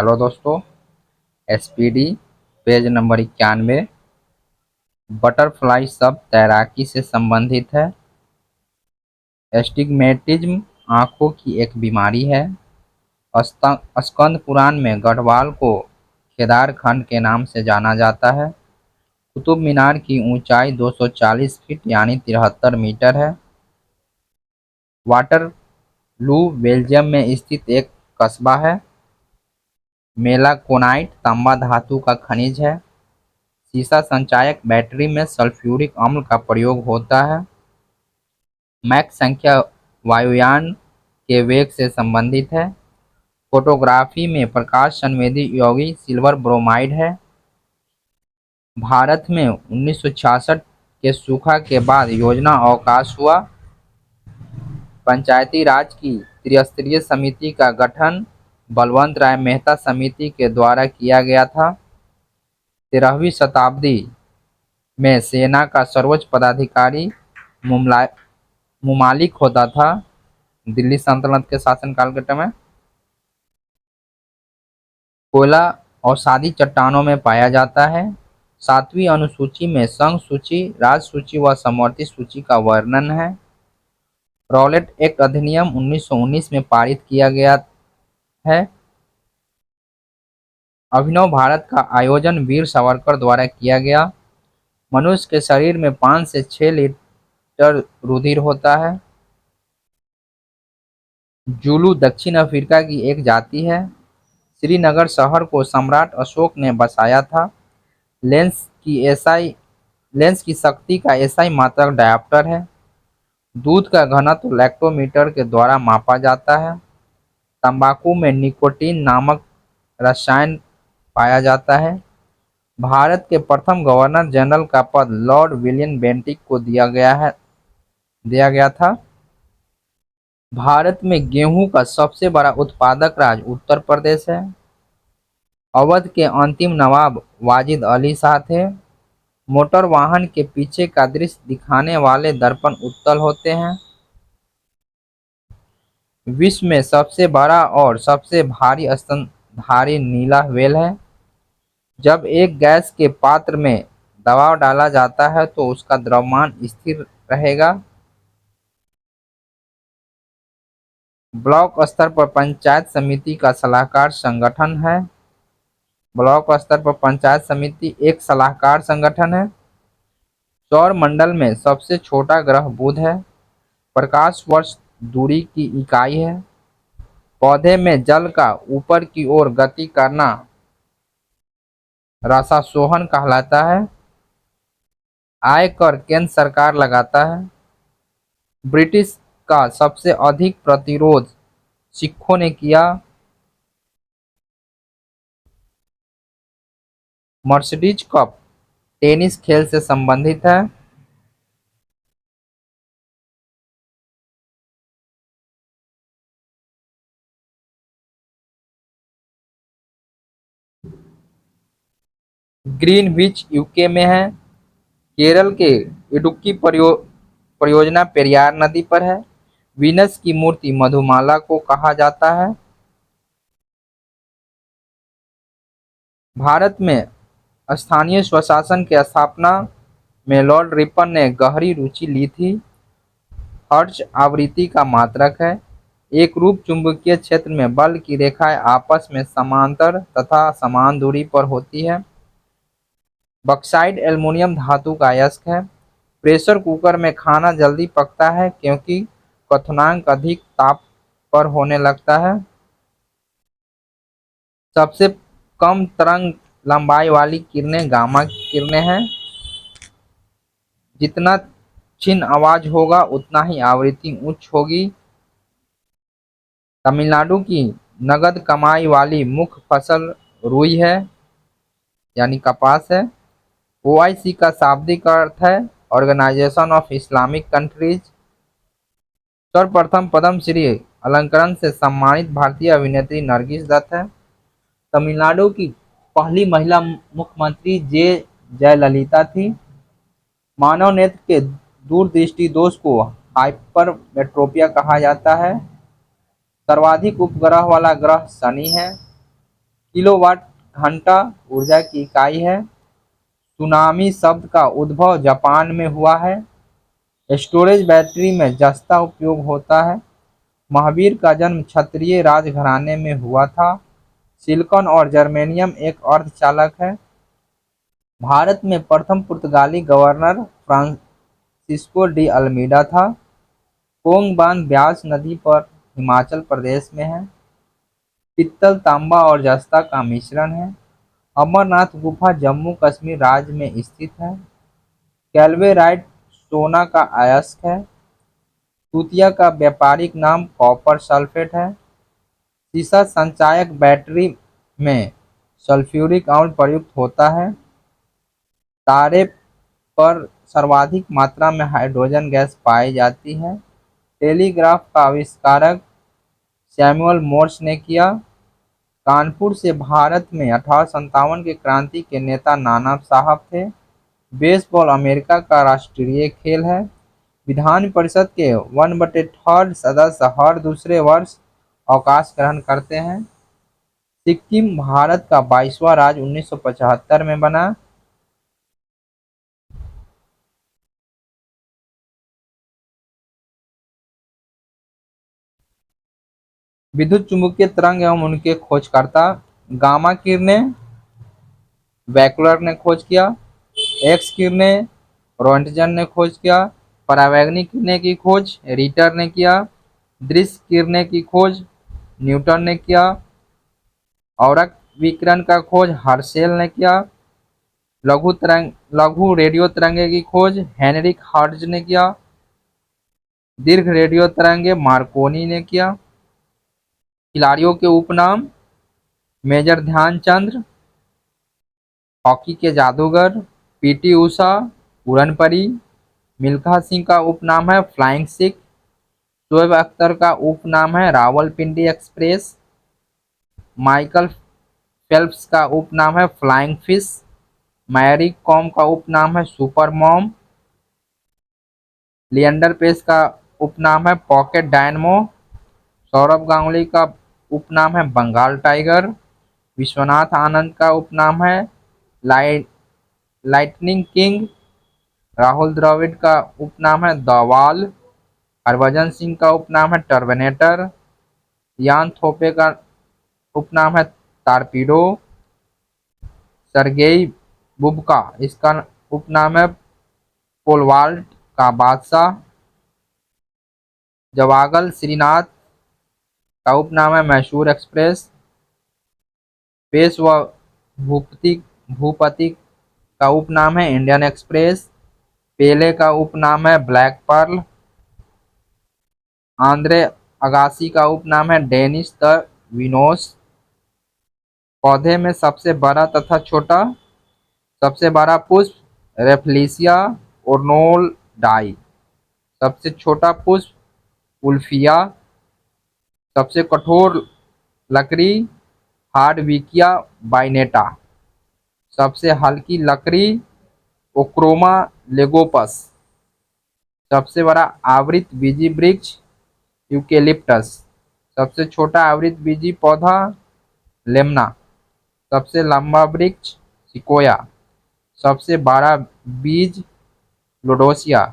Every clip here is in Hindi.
हेलो दोस्तों। SPD page number 91। बटरफ्लाई शब्द तैराकी से संबंधित है। एस्टिग्मेटिज्म आंखों की एक बीमारी है। स्कंद पुराण में गढ़वाल को केदार खंड के नाम से जाना जाता है। कुतुब मीनार की ऊंचाई 240 फीट यानी 73 मीटर है। वाटरलू बेल्जियम में स्थित एक कस्बा है। मेलाकोनाइट तांबा धातु का खनिज है। सीसा संचायक बैटरी में सल्फ्यूरिक अम्ल का प्रयोग होता है। मैक संख्या वायुयान के वेग से संबंधित है। फोटोग्राफी में प्रकाश संवेदी यौगिक सिल्वर ब्रोमाइड है। भारत में 1966 के सूखा के बाद योजना अवकाश हुआ। पंचायती राज की त्रिस्तरीय समिति का गठन बलवंत राय मेहता समिति के द्वारा किया गया था। 13वीं शताब्दी में सेना का सर्वोच्च पदाधिकारी मुमालिक होता था। दिल्ली सल्तनत के शासनकाल के समय कोयला अवसादी चट्टानों में पाया जाता है। 7वीं अनुसूची में संघ सूची, राज सूची व समवर्ती सूची का वर्णन है। रॉलेट एक्ट अधिनियम 1919 में पारित किया गया है। अभिनव भारत का आयोजन वीर सावरकर द्वारा किया गया। मनुष्य के शरीर में 5 से 6 लीटर रुधिर होता है। जुलू दक्षिण अफ्रीका की एक जाति है। श्रीनगर शहर को सम्राट अशोक ने बसाया था। लेंस की शक्ति का एसआई मात्रक डायप्टर है। दूध का घनत्व लैक्टोमीटर के द्वारा मापा जाता है। तंबाकू में निकोटीन नामक रसायन पाया जाता है। भारत के प्रथम गवर्नर जनरल का पद लॉर्ड विलियम बेंटिक को दिया गया था। भारत में गेहूं का सबसे बड़ा उत्पादक राज्य उत्तर प्रदेश है। अवध के अंतिम नवाब वाजिद अली शाह थे। मोटर वाहन के पीछे का दृश्य दिखाने वाले दर्पण उत्तल होते हैं। विश्व में सबसे बड़ा और सबसे भारी स्तनधारी नीला व्हेल है। जब एक गैस के पात्र में दबाव डाला जाता है तो उसका द्रव्यमान स्थिर रहेगा। ब्लॉक स्तर पर पंचायत समिति का सलाहकार संगठन है। ब्लॉक स्तर पर पंचायत समिति एक सलाहकार संगठन है। सौर मंडल में सबसे छोटा ग्रह बुध है। प्रकाश वर्ष दूरी की इकाई है। पौधे में जल का ऊपर की ओर गति करना रसासोहन कहलाता है। आयकर केंद्र सरकार लगाता है। ब्रिटिश का सबसे अधिक प्रतिरोध सिखों ने किया। मर्सिडीज कप टेनिस खेल से संबंधित है। ग्रीनविच यूके में है। केरल के इडुक्की परियोजना पेरियार नदी पर है। वीनस की मूर्ति मधुमाला को कहा जाता है। भारत में स्थानीय स्वशासन की स्थापना में लॉर्ड रिपन ने गहरी रुचि ली थी। हर्ट्ज आवृत्ति का मात्रक है। एक रूप चुंबकीय क्षेत्र में बल की रेखाएं आपस में समांतर तथा समान दूरी पर होती है। बक्साइट एल्युमिनियम धातु का अयस्क है। प्रेशर कुकर में खाना जल्दी पकता है क्योंकि क्वथनांक अधिक ताप पर होने लगता है। सबसे कम तरंग लंबाई वाली किरणें गामा किरणें हैं। जितना क्षीण आवाज होगा उतना ही आवृत्ति उच्च होगी। तमिलनाडु की नगद कमाई वाली मुख्य फसल रुई है यानी कपास है। ओआईसी का शाब्दिक अर्थ है ऑर्गेनाइजेशन ऑफ इस्लामिक कंट्रीज। सर्वप्रथम पद्मश्री अलंकरण से सम्मानित भारतीय अभिनेत्री नरगिस दत्त है। तमिलनाडु की पहली महिला मुख्यमंत्री जे जयललिता थी। मानव नेत्र के दूरदृष्टि दोष को हाइपरमेट्रोपिया कहा जाता है। सर्वाधिक उपग्रह वाला ग्रह शनि है। किलोवाट घंटा ऊर्जा की इकाई है। सुनामी शब्द का उद्भव जापान में हुआ है। स्टोरेज बैटरी में जस्ता उपयोग होता है। महावीर का जन्म क्षत्रिय राजघराने में हुआ था। सिलिकॉन और जर्मेनियम एक अर्धचालक है। भारत में प्रथम पुर्तगाली गवर्नर फ्रांसिस्को डी अल्मीडा था। पोंग बांध ब्यास नदी पर हिमाचल प्रदेश में है। पित्तल, तांबा और जस्ता का मिश्रण है। अमरनाथ गुफा जम्मू कश्मीर राज्य में स्थित है। कैल्वेराइट सोना का अयस्क है। तूतिया का व्यापारिक नाम कॉपर सल्फेट है। सीसा संचायक बैटरी में सल्फ्यूरिक अम्ल प्रयुक्त होता है। तारे पर सर्वाधिक मात्रा में हाइड्रोजन गैस पाई जाती है। टेलीग्राफ का आविष्कारक सैमुअल मोर्स ने किया। कानपुर से भारत में 1857 के क्रांति के नेता नाना साहब थे। बेसबॉल अमेरिका का राष्ट्रीय खेल है। विधान परिषद के 1/3 सदस्य हर दूसरे वर्ष अवकाश ग्रहण करते हैं। सिक्किम भारत का 22वां राज्य 1975 में बना। विद्युत चुम्बकीय तरंग एवं उनके खोजकर्ता। गामा किरणें बैकलर ने खोज किया। एक्स किरणें रोंटगन ने खोज किया। परावैंगनिक किरणें की खोज रिटर ने किया। दृश्य किरणें की खोज न्यूटन ने किया। औरक विकिरण का खोज हर्शेल ने किया। लघु रेडियो तरंगे की खोज हेनरिक हर्ट्ज ने किया। दीर्घ रेडियो तरंगे मार्कोनी ने किया। खिलाड़ियों के उपनाम मेजर ध्यानचंद, हॉकी के जादूगर, पीटी उषा, उड़न परी। मिल्खा सिंह का उपनाम है फ्लाइंग सिख। शोएब अख्तर का उपनाम है रावलपिंडी एक्सप्रेस। माइकल फेल्प्स का उपनाम है फ्लाइंग फिश। मैरी कॉम का उपनाम है सुपर मॉम। लिएंडर पेस का उपनाम है पॉकेट डायनमो। सौरभ गांगुली का उपनाम है बंगाल टाइगर। विश्वनाथ आनंद का उपनाम है लाइटनिंग किंग। राहुल द्रविड़ का उपनाम है द वॉल। हरभजन सिंह का उपनाम है टर्मिनेटर। यान थोपे का उपनाम है टारपीडो। सर्गेई बुबका इसका उपनाम है पोलवाल्ट का बादशाह। जवागल श्रीनाथ का उपनाम है मैसूर एक्सप्रेस। पेशवा भूपति भूपति का उपनाम है इंडियन एक्सप्रेस। पेले का उपनाम है ब्लैक पर्ल। आंद्रे अगासी का उपनाम है डेनिस द विनोस। पौधे में सबसे बड़ा तथा छोटा। सबसे बड़ा पुष्प रेफलिसिया ओर्नोल्डाई। सबसे छोटा पुष्प उल्फिया। सबसे कठोर लकड़ी हार्डविकिया बाइनेटा। सबसे हल्की लकड़ी ओक्रोमा लेगोपस। सबसे बड़ा आवृत बीजी वृक्ष यूकेलिप्टस। सबसे छोटा आवृत बीजी पौधा लेमना। सबसे लंबा वृक्ष सिकोया। सबसे बड़ा बीज लोडोसिया।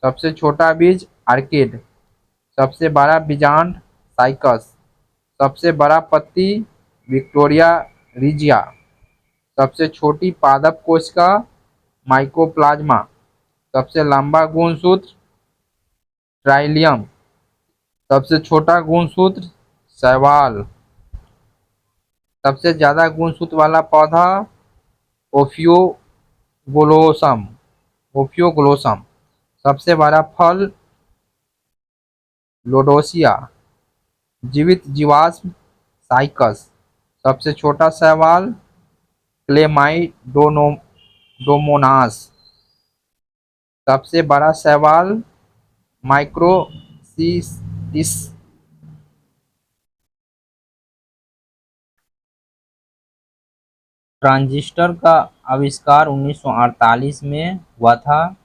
सबसे छोटा बीज आर्किड। सबसे बड़ा बीजांड साइकस। सबसे बड़ा पत्ती विक्टोरिया रिजिया। सबसे छोटी पादप कोशिका माइकोप्लाज्मा। सबसे लंबा गुणसूत्र ट्राइलियम। सबसे छोटा गुणसूत्र शैवाल। सबसे ज्यादा गुणसूत्र वाला पौधा ओफियोग्लोसम ओफियोग्लोसम। सबसे बड़ा फल लोडोसिया। जीवित जीवाश्म साइकस। सबसे छोटा शैवाल क्लेमाइडोमोनास। सबसे बड़ा शैवाल माइक्रोसिस्टिस। ट्रांजिस्टर का आविष्कार 1948 में हुआ था।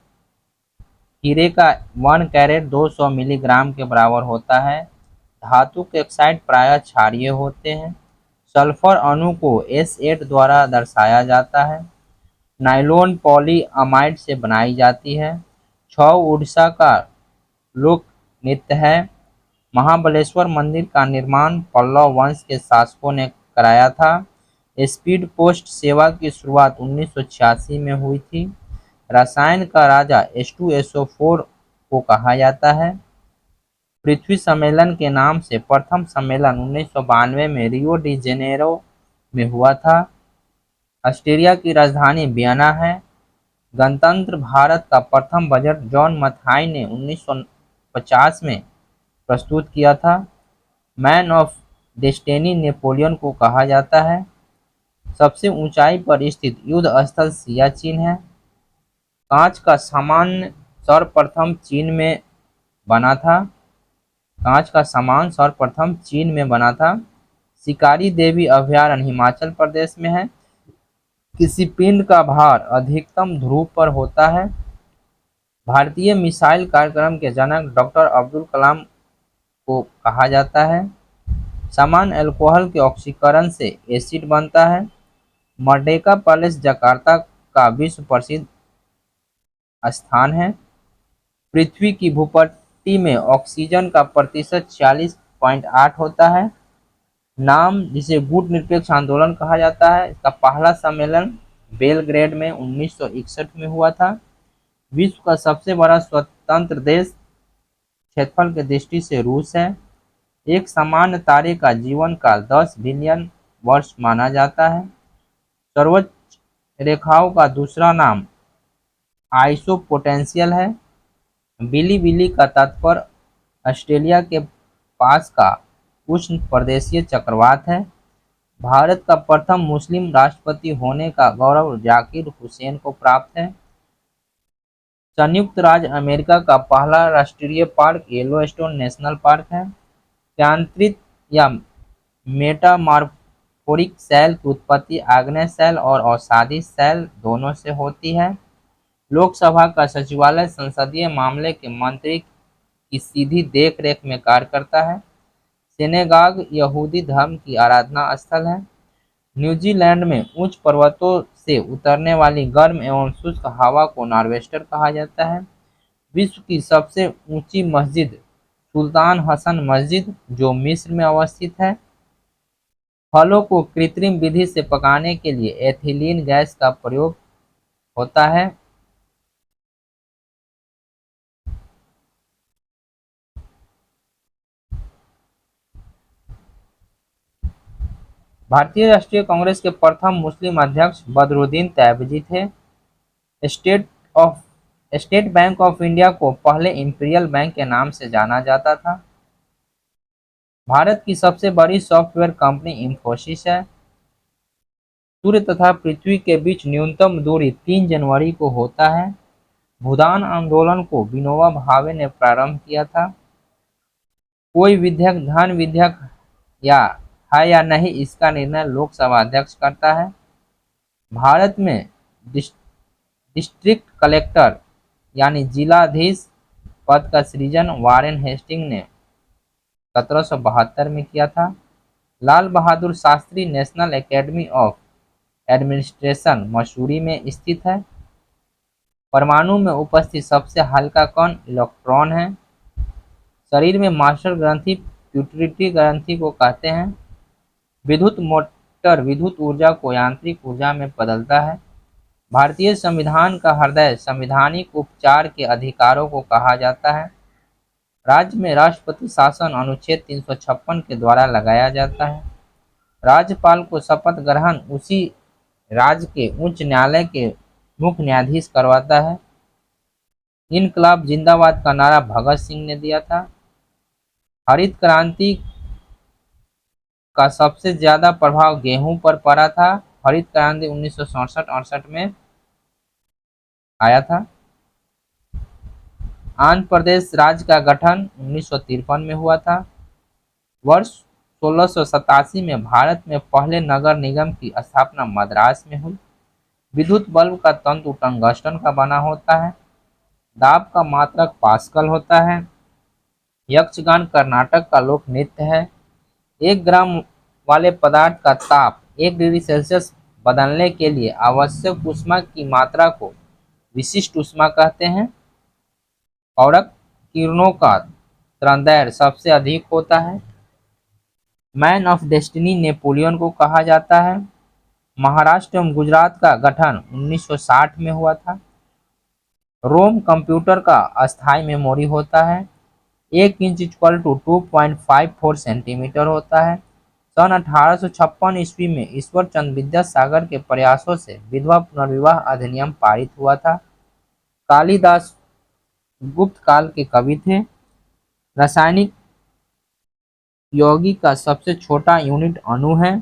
हीरे का 1 कैरेट 200 मिलीग्राम के बराबर होता है। धातु के ऑक्साइड प्रायः क्षारीय होते हैं। सल्फर अणु को S8 द्वारा दर्शाया जाता है। नायलॉन पॉली अमाइड से बनाई जाती है। छऊ उड़ीसा का लोक नृत्य है। महाबलेश्वर मंदिर का निर्माण पल्लव वंश के शासकों ने कराया था। स्पीड पोस्ट सेवा की शुरुआत 1986 में हुई थी। रसायन का राजा H2SO4 को कहा जाता है। पृथ्वी सम्मेलन के नाम से प्रथम सम्मेलन 1992 में रियो डी जेनेरो में हुआ था। ऑस्ट्रिया की राजधानी वियना है। गणतंत्र भारत का प्रथम बजट जॉन मथाई ने 1950 में प्रस्तुत किया था। मैन ऑफ डेस्टिनी नेपोलियन को कहा जाता है। सबसे ऊंचाई पर स्थित युद्ध स्थल सियाचिन है। कांच का सामान सर्वप्रथम चीन में बना था। कांच का सामान सर्वप्रथम चीन में बना था। शिकारी देवी अभयारण्य हिमाचल प्रदेश में है। किसी पिंड का भार अधिकतम ध्रुव पर होता है। भारतीय मिसाइल कार्यक्रम के जनक डॉक्टर अब्दुल कलाम को कहा जाता है। सामान्य अल्कोहल के ऑक्सीकरण से एसिड बनता है। मर्डेका पैलेस जकार्ता का विश्व प्रसिद्ध स्थान है। पृथ्वी की भूपट्टी में ऑक्सीजन का प्रतिशत 46.8 होता है। नाम जिसे गुट निरपेक्ष आंदोलन कहा जाता है। इसका पहला सम्मेलन बेलग्रेड में 1961 में हुआ था। विश्व का सबसे बड़ा स्वतंत्र देश क्षेत्रफल की दृष्टि से रूस है। एक सामान्य तारे का जीवन काल 10 बिलियन वर्ष माना जाता है। सर्वोच्च रेखाओं का दूसरा नाम आइसोपोटेंशियल है। बिली का तात्पर्य ऑस्ट्रेलिया के पास का उष्ण प्रदेशीय चक्रवात है। भारत का प्रथम मुस्लिम राष्ट्रपति होने का गौरव जाकिर हुसैन को प्राप्त है। संयुक्त राज्य अमेरिका का पहला राष्ट्रीय पार्क येलोस्टोन नेशनल पार्क है। यांत्रिक या मेटामॉर्फोरिक सेल की उत्पत्ति आग्नेय सेल और औषधि सेल दोनों से होती है। लोकसभा का सचिवालय संसदीय मामले के मंत्री की सीधी देखरेख में कार्य करता है। सिनेगाग यहूदी धर्म की आराधना स्थल है। न्यूजीलैंड में उच्च पर्वतों से उतरने वाली गर्म एवं शुष्क हवा को नॉर्वेस्टर कहा जाता है। विश्व की सबसे ऊंची मस्जिद सुल्तान हसन मस्जिद जो मिस्र में अवस्थित है। फलों को कृत्रिम विधि से पकाने के लिए एथिलीन गैस का प्रयोग होता है। भारतीय राष्ट्रीय कांग्रेस के प्रथम मुस्लिम अध्यक्ष बदरुद्दीन तैयबजी थे। State of state bank of India को पहले इंपीरियल बैंक के नाम से जाना जाता था। भारत की सबसे बड़ी सॉफ्टवेयर कंपनी इंफोसिस है। सूर्य तथा पृथ्वी के बीच न्यूनतम दूरी 3 जनवरी को होता है। भूदान आंदोलन को विनोबा भावे ने प्रारंभ किया था। कोई विधेयक धन विधेयक है या नहीं, इसका निर्णय लोकसभा अध्यक्ष करता है। भारत में डिस्ट्रिक्ट कलेक्टर यानी जिलाधीश पद का सृजन वारेन हेस्टिंग ने 1772 में किया था। Lal Bahadur Shastri National Academy of Administration Mussoorie में स्थित है। परमाणु में उपस्थित सबसे हल्का कण इलेक्ट्रॉन है। शरीर में मास्टर ग्रंथि प्यूटरी ग्रंथि को कहते हैं। विद्युत मोटर विद्युत ऊर्जा को यांत्रिक ऊर्जा में बदलता है। भारतीय संविधान का हृदय संवैधानिक उपचार के अधिकारों को कहा जाता है। राज्य में राष्ट्रपति शासन अनुच्छेद 356 के द्वारा लगाया जाता है। राज्यपाल को शपथ ग्रहण उसी राज्य के उच्च न्यायालय के मुख्य न्यायाधीश करवाता है। इनकलाब जिंदाबाद का नारा भगत सिंह ने दिया था। हरित क्रांति का सबसे ज्यादा प्रभाव गेहूं पर पड़ा था। हरित क्रांति 1967-68 में आया था। आंध्र प्रदेश राज्य का गठन 1953 में हुआ था। वर्ष 1687 में भारत में पहले नगर निगम की स्थापना मद्रास में हुई। विद्युत बल्ब का तंतु टंगस्टन का बना होता है। दाब का मात्रक पास्कल होता है। यक्षगान कर्नाटक का लोक नृत्य है। 1 ग्राम वाले पदार्थ का ताप 1 डिग्री सेल्सियस बदलने के लिए आवश्यक ऊष्मा की मात्रा को विशिष्ट ऊष्मा कहते हैं। औरक किरणों का तरंगदैर्घ्य सबसे अधिक होता है। मैन ऑफ डेस्टिनी नेपोलियन को कहा जाता है। महाराष्ट्र एवं गुजरात का गठन 1960 में हुआ था। रोम कंप्यूटर का अस्थायी मेमोरी होता है। 1 इंच इक्वल टू 2.54 सेंटीमीटर होता है। सन 1856 ईस्वी में ईश्वर चंद्र विद्यासागर के प्रयासों से विधवा पुनर्विवाह अधिनियम पारित हुआ था। कालिदास गुप्त काल के कवि थे। रासायनिक यौगिक का सबसे छोटा यूनिट अणु है।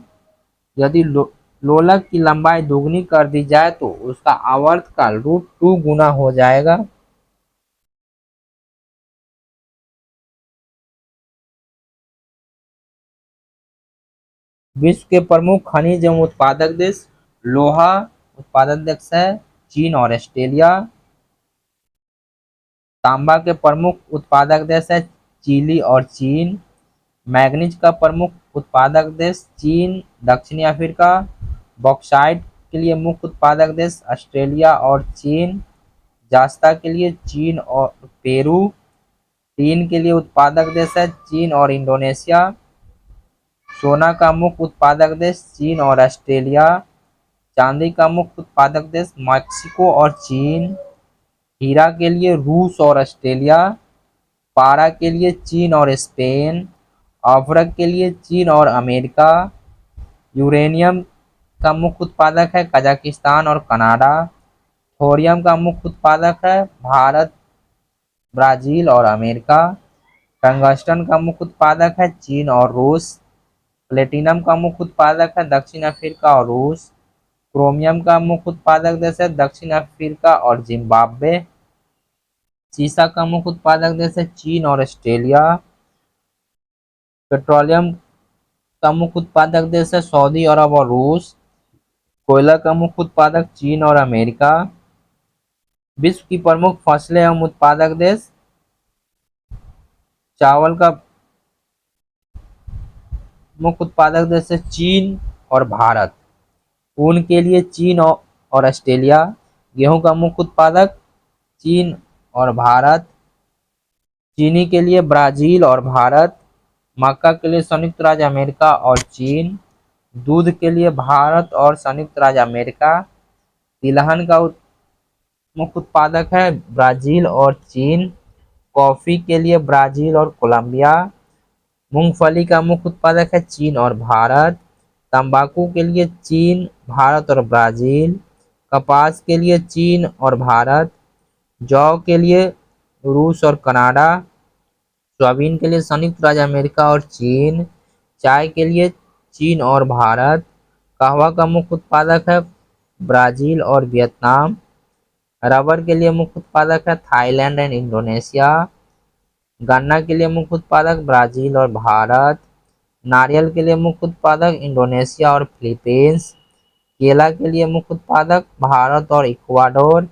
यदि लोलक की लंबाई दोगुनी कर दी जाए तो उसका आवर्तकाल √2 गुना हो जाएगा। विश्व के प्रमुख खनिज एवं उत्पादक देश। लोहा उत्पादक देश है चीन और ऑस्ट्रेलिया। तांबा के प्रमुख उत्पादक देश है चिली और चीन। मैग्नीज का प्रमुख उत्पादक देश चीन, दक्षिणी अफ्रीका। बॉक्साइट के लिए मुख्य उत्पादक देश ऑस्ट्रेलिया और चीन। जास्ता के लिए चीन और पेरू। टीन के लिए उत्पादक देश है चीन और इंडोनेशिया। सोना का मुख्य उत्पादक देश चीन और ऑस्ट्रेलिया। चांदी का मुख्य उत्पादक देश मैक्सिको और चीन। हीरा के लिए रूस और ऑस्ट्रेलिया। पारा के लिए चीन और स्पेन। अभ्रक के लिए चीन और अमेरिका। यूरेनियम का मुख्य उत्पादक है कजाकिस्तान और कनाडा। थोरियम का मुख्य उत्पादक है भारत, ब्राजील और अमेरिका। टंगस्टन का मुख्य उत्पादक है चीन और रूस। प्लेटिनम का मुख्य उत्पादक है दक्षिण अफ्रीका और रूस। क्रोमियम का मुख्य उत्पादक देश है दक्षिण अफ्रीका और जिम्बाब्वे। सीसा का मुख्य उत्पादक देश है चीन और ऑस्ट्रेलिया। पेट्रोलियम का मुख्य उत्पादक देश है सऊदी अरब और रूस। कोयला का मुख्य उत्पादक चीन और अमेरिका। विश्व की प्रमुख फसलें एवं उत्पादक देश। चावल का मुख्य उत्पादक देश है चीन और भारत। ऊन के लिए चीन और ऑस्ट्रेलिया। गेहूं का मुख्य उत्पादक चीन और भारत। चीनी के लिए ब्राजील और भारत। मक्का के लिए संयुक्त राज्य अमेरिका और चीन। दूध के लिए भारत और संयुक्त राज्य अमेरिका। तिलहन का मुख्य उत्पादक है ब्राजील और चीन। कॉफी के लिए ब्राजील और कोलंबिया। मूंगफली का मुख्य उत्पादक है चीन और भारत। तंबाकू के लिए चीन, भारत और ब्राजील। कपास के लिए चीन और भारत। जौ के लिए रूस और कनाडा। सोयाबीन के लिए संयुक्त राज्य अमेरिका और चीन। चाय के लिए चीन और भारत। कहवा का मुख्य उत्पादक है ब्राजील और वियतनाम। रबर के लिए मुख्य उत्पादक है थाईलैंड एंड इंडोनेशिया। गन्ना के लिए मुख्य उत्पादक ब्राजील और भारत। नारियल के लिए मुख्य उत्पादक इंडोनेशिया और फिलीपींस। केला के लिए मुख्य उत्पादक भारत और इक्वाडोर।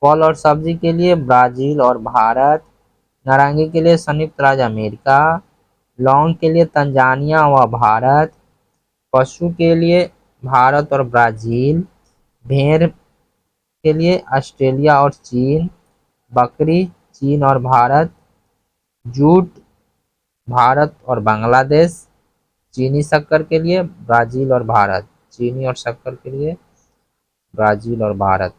फल और सब्जी के लिए ब्राजील और भारत। नारंगी के लिए संयुक्त राज्य अमेरिका। लौंग के लिए तंजानिया व भारत। पशु के लिए भारत और ब्राजील। भेड़ के लिए ऑस्ट्रेलिया और चीन। बकरी चीन और भारत। जूट भारत और बांग्लादेश। चीनी शक्कर के लिए ब्राजील और भारत। चीनी और शक्कर के लिए ब्राजील और भारत।